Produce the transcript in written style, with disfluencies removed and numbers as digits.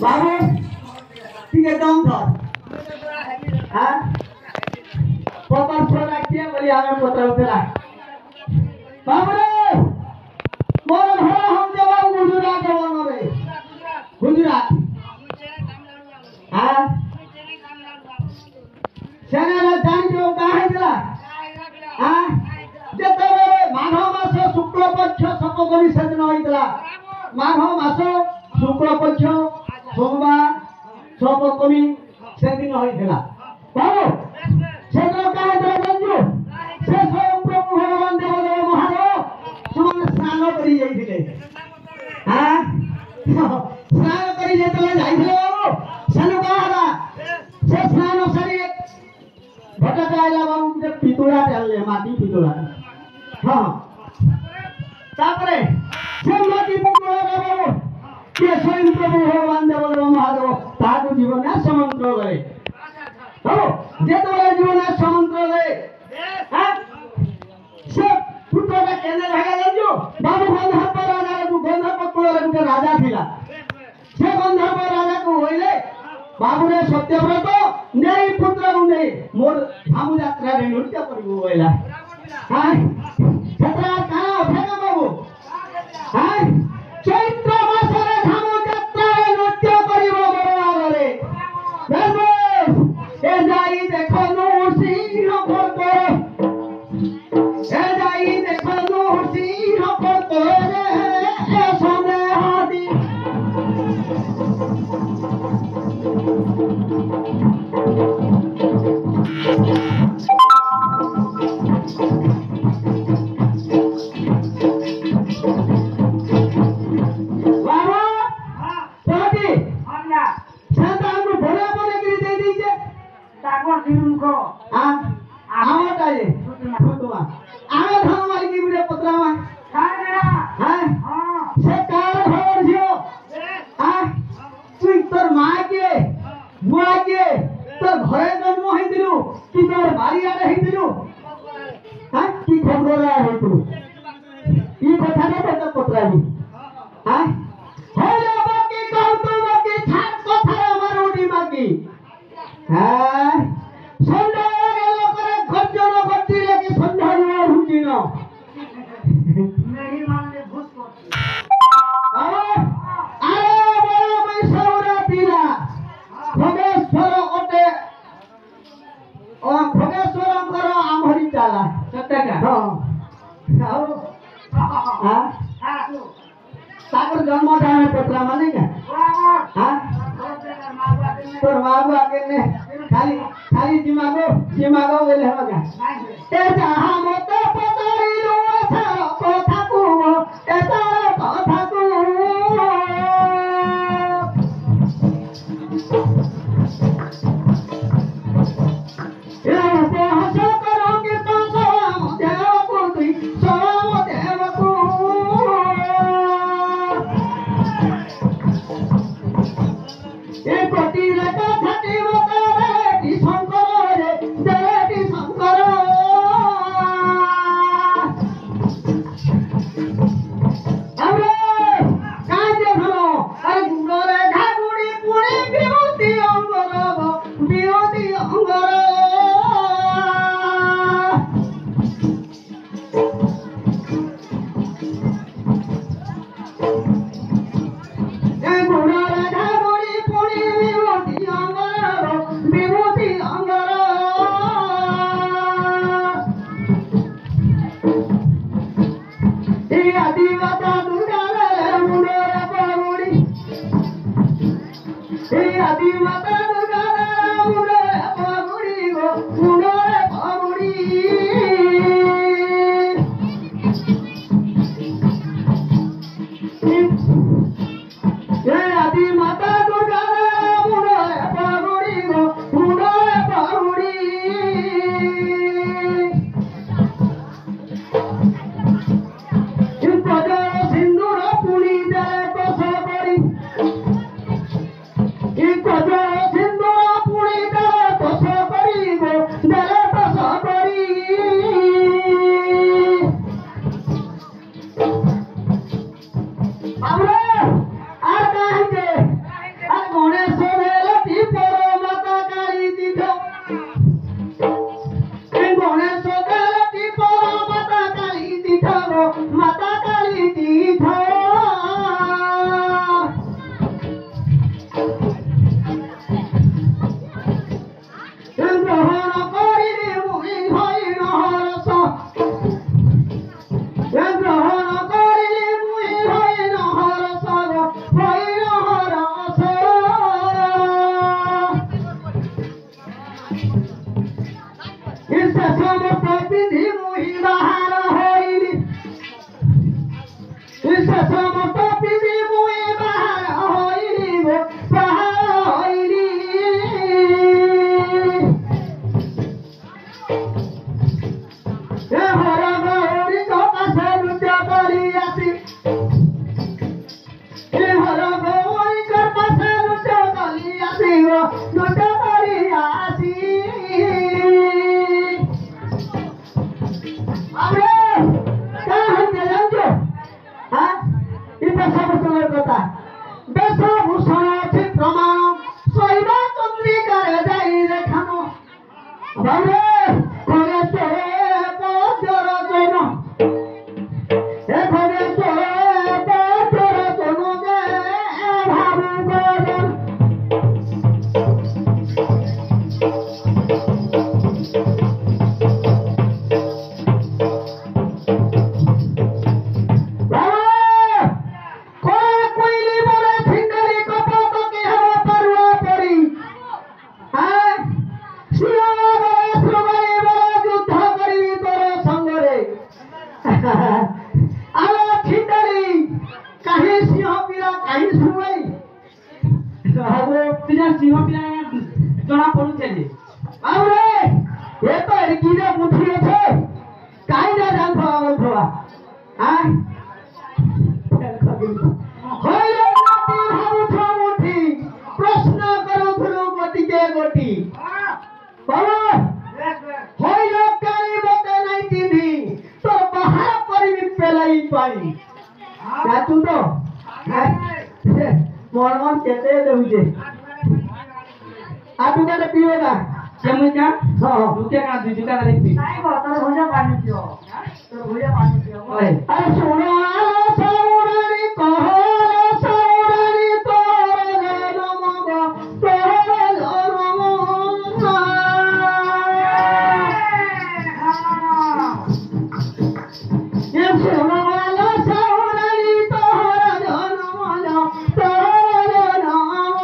बाबू ठीक है दम धर हां पपर छोरा के बोली हमें पत्र उतरा बाबू रे मोर घर हम जवाब गुजरात जवान रे गुजरात हां सेना जान जो काहे दिला हां जेते माघ मास शुक्ल पक्ष सपगनी सेदिन होइतला माघ मास शुक्ल पक्ष सोमवार सपगनी सेदिन होइतला बाबू सेदिन काहे दिला जानजो से स्वयं प्रभु भगवान देवदेव महादेव समान स्नान करी जाइथिले हां स्नान करी जेतले जाइथिले बाबू सेनु काहला से स्नान सरी भटक आइला बाबू जे पितुरा टेलले माटी पितुरा हां तापरे से माटी पितुरा बाबू के स्वयं प्रभु भगवान देवदेव महादेव ताको जीवन समंत्र गए हो जेतले जीवन समंत्र गए हां से पुत्रटा केने भागा जाजो बाबू गंधर्व राजा को गंधर्व कुलर के राजा थिला से गंधर्व राजा को होइले बाबू रे सत्यव्रत नहीं पुत्र को नहीं मोर धामु यात्रा रे नृत्य करबो होइला हां छत्रा का फेगा बाबू हां चैत्र मास रे धामु यात्रा रे नृत्य करबो बरवा रे देखो ए जाई देखो नो सिंह भोतो ए जाई देखो नो सिंह भोतो रे ए सोने हादी सागर जन्म जाने पत्रा माने क्या हां तोर मागो आके ने खाली खाली दिमागो वेले होगा ए जहां मते पतारी लो सारा कथा को ए सारा कथा को ए उपहास करोगे तो सलाम देव को तुई सलाम देव को পাহইলি এ হর গৌরী কথা লুট করি আসি এ হর গৌরী কথা লুট করি আসি লুট করি আসি আমরা কাহিনী জানছো হ্যাঁ এটা সমস্যার কথা বেশভূষণ আছে প্রমাণ সহিবা চন্দ্রিকারে যাই দেখানো বাবরে ঘরে চলে বজর জন এ ঘরে চলে বজর জন যে ভাবু গজন জনা পড়ুছে যে আরে এ তো এর কি রে মুঠি আছে কাই না জানতো আমার বাবা হ্যাঁ হইল নাতি ভাবুছ মুঠি প্রশ্ন করুথুলু গতিকে গতি বাবা হইল কাই বতে নাই চিনি তোর বাহার করিবি পেলাই পাই কাটু তো মন মন কেতে দেউছে আটু কাটে পিও না কেমন হ্যাঁ দুটা না দুই দুটা দেখবি আরে শোনো সৌরানি কহল সৌরানি তোর জনম তোর জনম এ শোনো সৌরানি তোর জনম তোর জনম